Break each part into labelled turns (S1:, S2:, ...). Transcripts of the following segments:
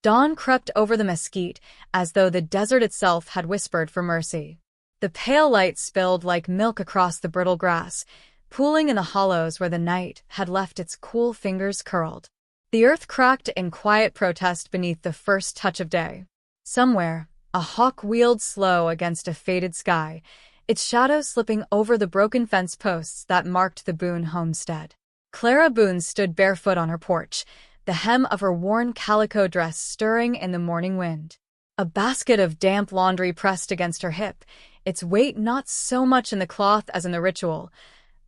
S1: Dawn crept over the mesquite as though the desert itself had whispered for mercy. The pale light spilled like milk across the brittle grass, pooling in the hollows where the night had left its cool fingers curled. The earth cracked in quiet protest beneath the first touch of day. Somewhere, a hawk wheeled slow against a faded sky, its shadow slipping over the broken fence posts that marked the Boone homestead. Clara Boone stood barefoot on her porch, the hem of her worn calico dress stirring in the morning wind. A basket of damp laundry pressed against her hip, its weight not so much in the cloth as in the ritual.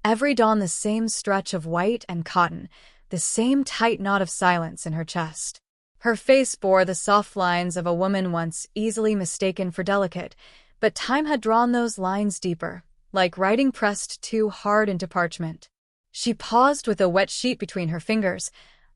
S1: Every dawn the same stretch of white and cotton, the same tight knot of silence in her chest. Her face bore the soft lines of a woman once easily mistaken for delicate, but time had drawn those lines deeper, like writing pressed too hard into parchment. She paused with a wet sheet between her fingers,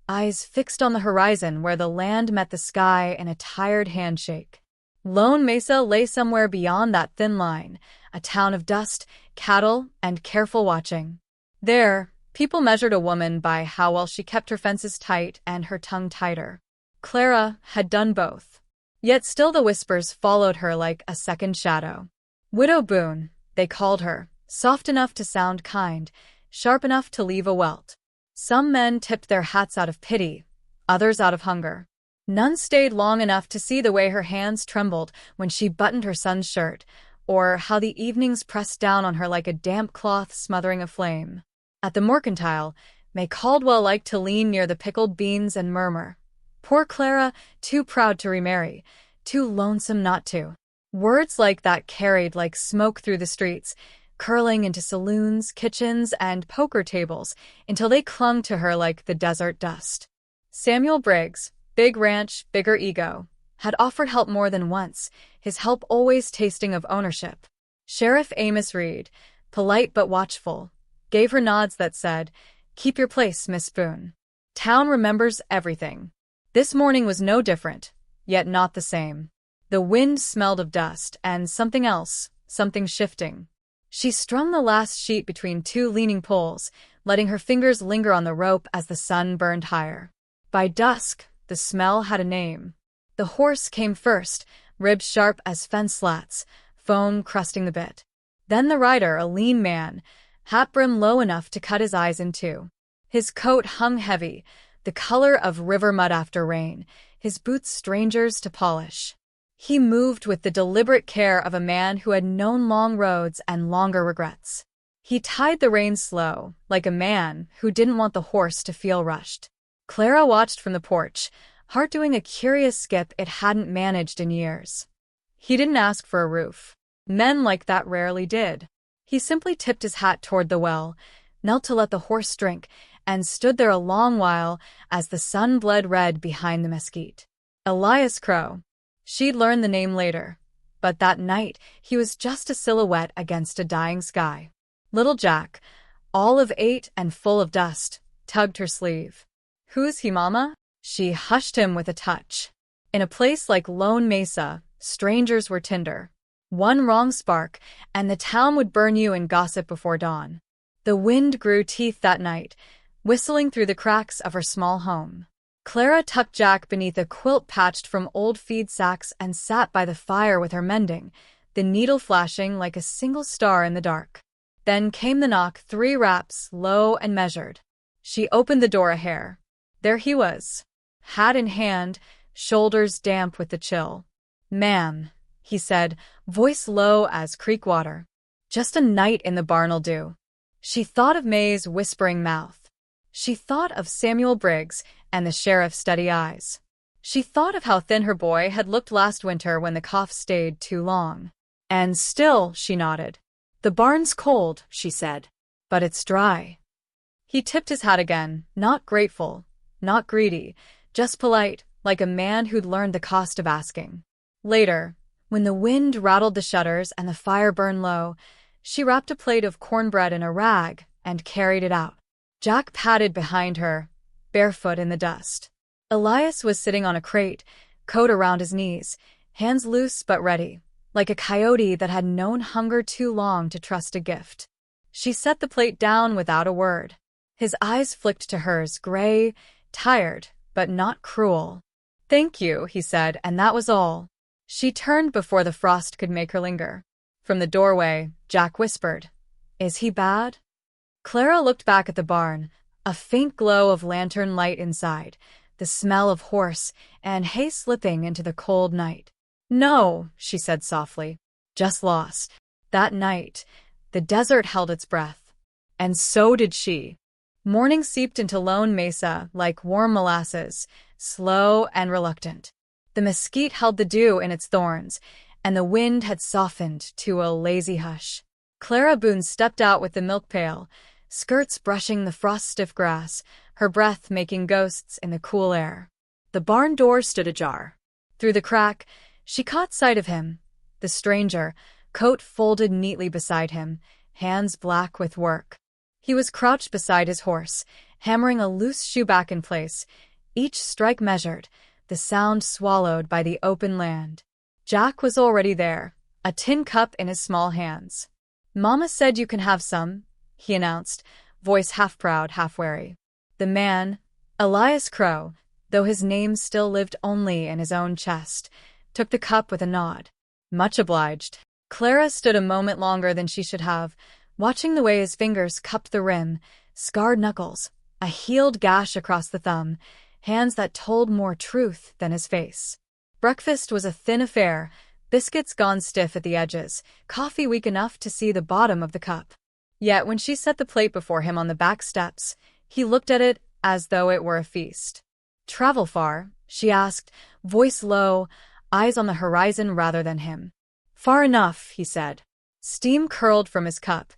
S1: eyes fixed on the horizon where the land met the sky in a tired handshake. Lone Mesa lay somewhere beyond that thin line, a town of dust, cattle, and careful watching. There, people measured a woman by how well she kept her fences tight and her tongue tighter. Clara had done both. Yet still the whispers followed her like a second shadow. Widow Boone, they called her, soft enough to sound kind, sharp enough to leave a welt. Some men tipped their hats out of pity, others out of hunger. None stayed long enough to see the way her hands trembled when she buttoned her son's shirt, or how the evenings pressed down on her like a damp cloth smothering a flame. At the mercantile, May Caldwell liked to lean near the pickled beans and murmur, "Poor Clara, too proud to remarry, too lonesome not to." Words like that carried like smoke through the streets, curling into saloons, kitchens, and poker tables until they clung to her like the desert dust. Samuel Briggs, big ranch, bigger ego, had offered help more than once, his help always tasting of ownership. Sheriff Amos Reed, polite but watchful, gave her nods that said, "Keep your place, Miss Boone. Town remembers everything." This morning was no different, yet not the same. The wind smelled of dust and something else, something shifting. She strung the last sheet between two leaning poles, letting her fingers linger on the rope as the sun burned higher. By dusk, the smell had a name. The horse came first, ribs sharp as fence slats, foam crusting the bit. Then the rider, a lean man, hat brim low enough to cut his eyes in two. His coat hung heavy, the color of river mud after rain, his boots strangers to polish. He moved with the deliberate care of a man who had known long roads and longer regrets. He tied the reins slow, like a man who didn't want the horse to feel rushed. Clara watched from the porch, heart doing a curious skip it hadn't managed in years. He didn't ask for a roof. Men like that rarely did. He simply tipped his hat toward the well, knelt to let the horse drink, and stood there a long while as the sun bled red behind the mesquite. Elias Crow. She'd learn the name later, but that night he was just a silhouette against a dying sky. Little Jack, all of 8 and full of dust, tugged her sleeve. "Who's he, Mama?" She hushed him with a touch. In a place like Lone Mesa, strangers were tinder. One wrong spark, and the town would burn you in gossip before dawn. The wind grew teeth that night, whistling through the cracks of her small home. Clara tucked Jack beneath a quilt patched from old feed sacks and sat by the fire with her mending, the needle flashing like a single star in the dark. Then came the knock, 3 raps, low and measured. She opened the door a hair. There he was, hat in hand, shoulders damp with the chill. "Ma'am," he said, voice low as creek water. "Just a night in the barn'll do." She thought of May's whispering mouth. She thought of Samuel Briggs and the sheriff's steady eyes. She thought of how thin her boy had looked last winter when the cough stayed too long. "And still," she nodded. "The barn's cold," she said, "but it's dry." He tipped his hat again, not grateful, not greedy, just polite, like a man who'd learned the cost of asking. Later, when the wind rattled the shutters and the fire burned low, she wrapped a plate of cornbread in a rag and carried it out. Jack padded behind her, barefoot in the dust. Elias was sitting on a crate, coat around his knees, hands loose but ready, like a coyote that had known hunger too long to trust a gift. She set the plate down without a word. His eyes flicked to hers, gray, tired, but not cruel. "Thank you," he said, and that was all. She turned before the frost could make her linger. From the doorway, Jack whispered, "Is he bad?" Clara looked back at the barn, a faint glow of lantern light inside, the smell of horse and hay slipping into the cold night. "No," she said softly, "just lost." That night, the desert held its breath. And so did she. Morning seeped into Lone Mesa like warm molasses, slow and reluctant. The mesquite held the dew in its thorns, and the wind had softened to a lazy hush. Clara Boone stepped out with the milk pail, skirts brushing the frost-stiff grass, her breath making ghosts in the cool air. The barn door stood ajar. Through the crack, she caught sight of him, the stranger, coat folded neatly beside him, hands black with work. He was crouched beside his horse, hammering a loose shoe back in place, each strike measured, the sound swallowed by the open land. Jack was already there, a tin cup in his small hands. "Mama said you can have some," he announced, voice half proud, half wary. The man, Elias Crow, though his name still lived only in his own chest, took the cup with a nod. "Much obliged." Clara stood a moment longer than she should have, watching the way his fingers cupped the rim, scarred knuckles, a healed gash across the thumb, hands that told more truth than his face. Breakfast was a thin affair, biscuits gone stiff at the edges, coffee weak enough to see the bottom of the cup. Yet when she set the plate before him on the back steps, he looked at it as though it were a feast. "Travel far?" she asked, voice low, eyes on the horizon rather than him. "Far enough," he said. Steam curled from his cup,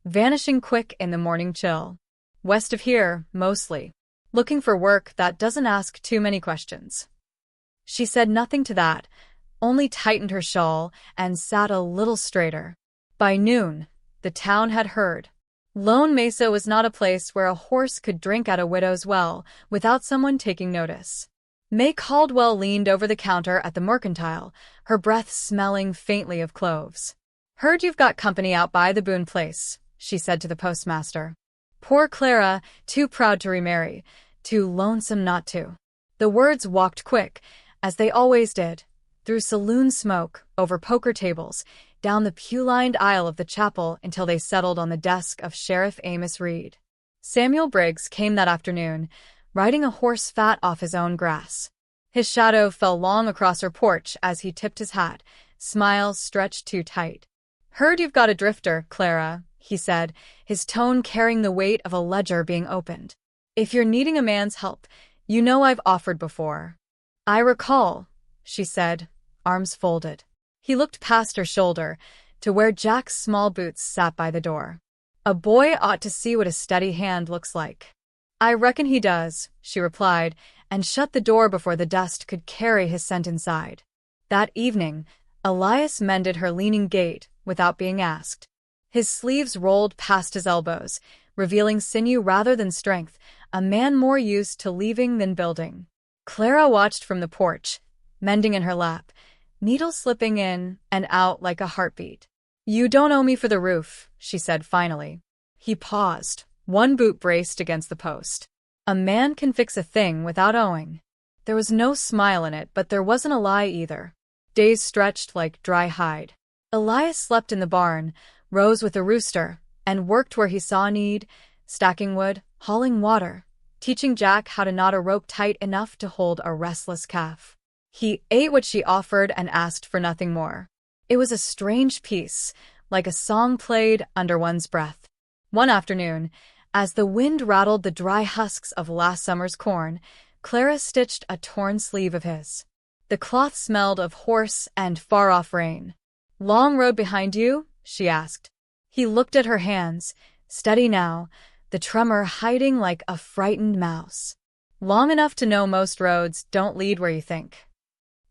S1: vanishing quick in the morning chill. "West of here, mostly. Looking for work that doesn't ask too many questions." She said nothing to that, only tightened her shawl and sat a little straighter. By noon, the town had heard. Lone Mesa was not a place where a horse could drink at a widow's well without someone taking notice. May Caldwell leaned over the counter at the mercantile, her breath smelling faintly of cloves. "Heard you've got company out by the Boone place," she said to the postmaster. Poor Clara, too proud to remarry, too lonesome not to. The words walked quick, as they always did, through saloon smoke, over poker tables, down the pew-lined aisle of the chapel until they settled on the desk of Sheriff Amos Reed. Samuel Briggs came that afternoon, riding a horse fat off his own grass. His shadow fell long across her porch as he tipped his hat, smiles stretched too tight. "Heard you've got a drifter, Clara," he said, his tone carrying the weight of a ledger being opened. "If you're needing a man's help, you know I've offered before." "I recall," she said, arms folded. He looked past her shoulder to where Jack's small boots sat by the door. "A boy ought to see what a steady hand looks like." "I reckon he does," she replied, and shut the door before the dust could carry his scent inside. That evening, Elias mended her leaning gait without being asked. His sleeves rolled past his elbows, revealing sinew rather than strength, a man more used to leaving than building. Clara watched from the porch, mending in her lap, needles slipping in and out like a heartbeat. "You don't owe me for the roof," she said finally. He paused, one boot braced against the post. A man can fix a thing without owing. There was no smile in it, but there wasn't a lie either. Days stretched like dry hide. Elias slept in the barn, rose with the rooster, and worked where he saw need, stacking wood, hauling water, teaching Jack how to knot a rope tight enough to hold a restless calf. He ate what she offered and asked for nothing more. It was a strange peace, like a song played under one's breath. One afternoon, as the wind rattled the dry husks of last summer's corn, Clara stitched a torn sleeve of his. The cloth smelled of horse and far-off rain. "Long road behind you?" she asked. He looked at her hands, steady now, the tremor hiding like a frightened mouse. "Long enough to know most roads don't lead where you think."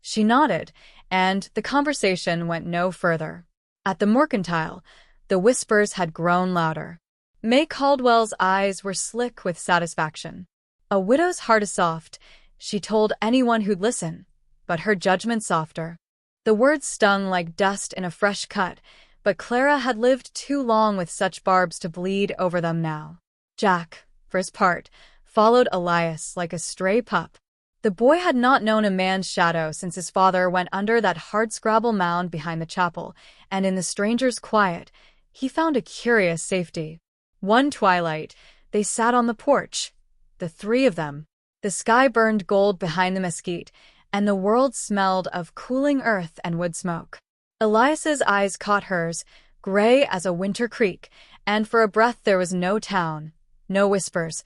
S1: She nodded, and the conversation went no further. At the mercantile, the whispers had grown louder. May Caldwell's eyes were slick with satisfaction. A widow's heart is soft, she told anyone who'd listen, but her judgment softer. The words stung like dust in a fresh cut, but Clara had lived too long with such barbs to bleed over them now. Jack, for his part, followed Elias like a stray pup. The boy had not known a man's shadow since his father went under that hardscrabble mound behind the chapel, and in the stranger's quiet, he found a curious safety. One twilight, they sat on the porch, the three of them. The sky burned gold behind the mesquite, and the world smelled of cooling earth and wood smoke. Elias's eyes caught hers, gray as a winter creek, and for a breath there was no town, no whispers,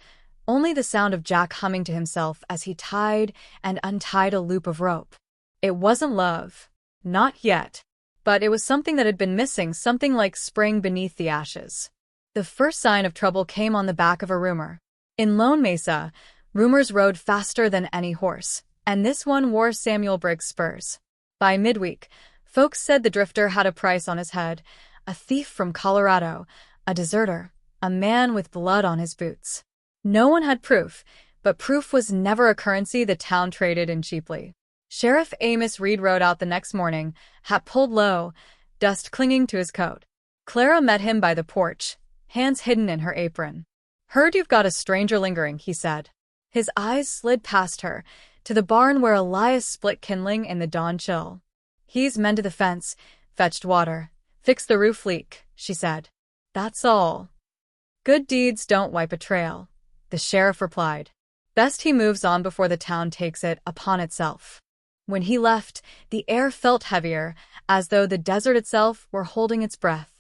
S1: only the sound of Jack humming to himself as he tied and untied a loop of rope. It wasn't love. Not yet. But it was something that had been missing, something like spring beneath the ashes. The first sign of trouble came on the back of a rumor. In Lone Mesa, rumors rode faster than any horse, and this one wore Samuel Briggs' spurs. By midweek, folks said the drifter had a price on his head, a thief from Colorado, a deserter, a man with blood on his boots. No one had proof, but proof was never a currency the town traded in cheaply. Sheriff Amos Reed rode out the next morning, hat pulled low, dust clinging to his coat. Clara met him by the porch, hands hidden in her apron. "Heard you've got a stranger lingering," he said. His eyes slid past her, to the barn where Elias split kindling in the dawn chill. "He's mended the fence, fetched water, fixed the roof leak," she said. "That's all." "Good deeds don't wipe a trail," the sheriff replied. "Best he moves on before the town takes it upon itself." When he left, the air felt heavier, as though the desert itself were holding its breath.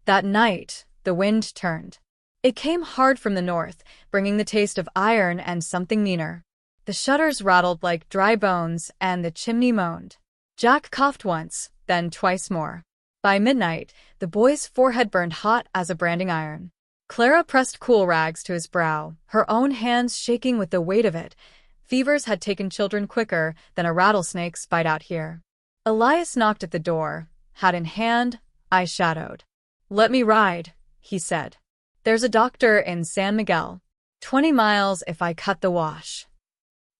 S1: That night, the wind turned. It came hard from the north, bringing the taste of iron and something meaner. The shutters rattled like dry bones, and the chimney moaned. Jack coughed once, then twice more. By midnight, the boy's forehead burned hot as a branding iron. Clara pressed cool rags to his brow, her own hands shaking with the weight of it. Fevers had taken children quicker than a rattlesnake's bite out here. Elias knocked at the door, hat in hand, eyes shadowed. "Let me ride," he said. "There's a doctor in San Miguel. 20 miles if I cut the wash."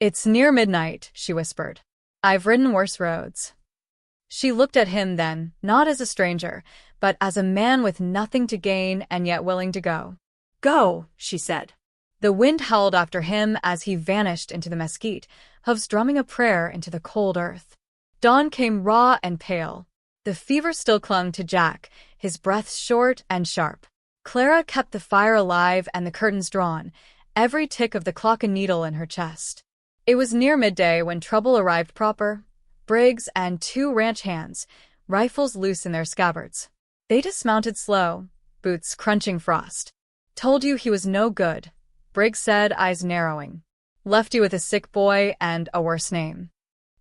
S1: "It's near midnight," she whispered. "I've ridden worse roads." She looked at him then, not as a stranger, but as a man with nothing to gain and yet willing to go. "Go," she said. The wind howled after him as he vanished into the mesquite, hooves drumming a prayer into the cold earth. Dawn came raw and pale. The fever still clung to Jack, his breath short and sharp. Clara kept the fire alive and the curtains drawn, every tick of the clock a needle in her chest. It was near midday when trouble arrived proper. Briggs and 2 ranch hands, rifles loose in their scabbards. They dismounted slow, boots crunching frost. "Told you he was no good," Briggs said, eyes narrowing. "Left you with a sick boy and a worse name."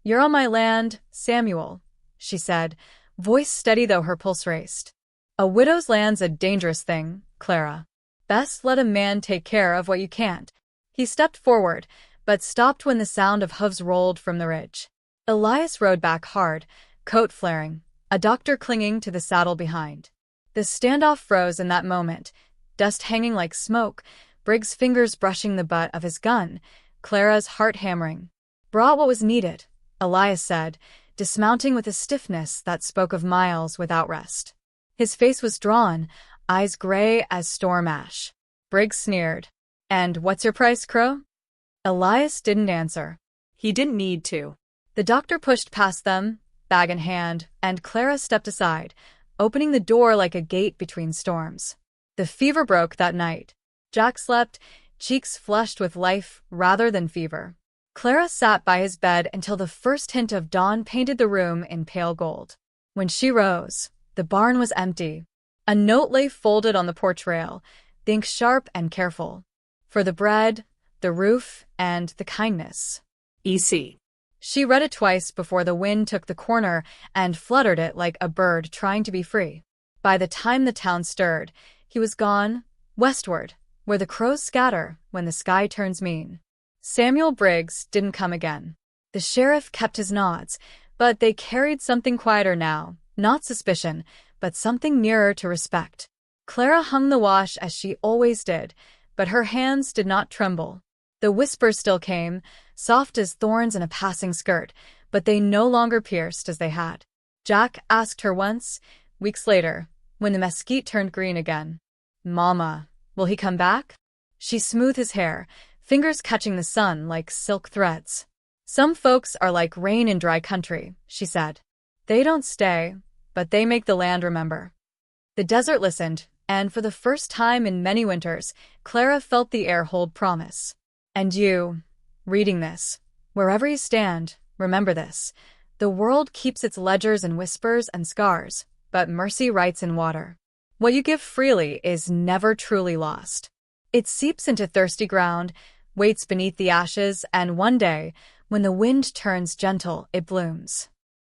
S1: "You're on my land, Samuel," she said, voice steady though her pulse raced. "A widow's land's a dangerous thing, Clara. Best let a man take care of what you can't." He stepped forward, but stopped when the sound of hooves rolled from the ridge. Elias rode back hard, coat flaring, a doctor clinging to the saddle behind. The standoff froze in that moment, dust hanging like smoke, Briggs' fingers brushing the butt of his gun, Clara's heart hammering. "Brought what was needed," Elias said, dismounting with a stiffness that spoke of miles without rest. His face was drawn, eyes gray as storm ash. Briggs sneered. "And what's your price, Crow?" Elias didn't answer. He didn't need to. The doctor pushed past them, bag in hand, and Clara stepped aside, opening the door like a gate between storms. The fever broke that night. Jack slept, cheeks flushed with life rather than fever. Clara sat by his bed until the first hint of dawn painted the room in pale gold. When she rose, the barn was empty. A note lay folded on the porch rail, the ink sharp and careful. For the bread, the roof, and the kindness. E.C. She read it twice before the wind took the corner and fluttered it like a bird trying to be free. By the time the town stirred, he was gone, westward, where the crows scatter when the sky turns mean. Samuel Briggs didn't come again. The sheriff kept his nods, but they carried something quieter now, not suspicion, but something nearer to respect. Clara hung the wash as she always did, but her hands did not tremble. The whispers still came, soft as thorns in a passing skirt, but they no longer pierced as they had. Jack asked her once, weeks later, when the mesquite turned green again. "Mama, will he come back?" She smoothed his hair, fingers catching the sun like silk threads. Some folks are like rain in dry country, she said. They don't stay, but they make the land remember. The desert listened, and for the first time in many winters, Clara felt the air hold promise. And you, reading this, wherever you stand, remember this. The world keeps its ledgers and whispers and scars, but mercy writes in water. What you give freely is never truly lost. It seeps into thirsty ground, waits beneath the ashes, and one day, when the wind turns gentle, it blooms.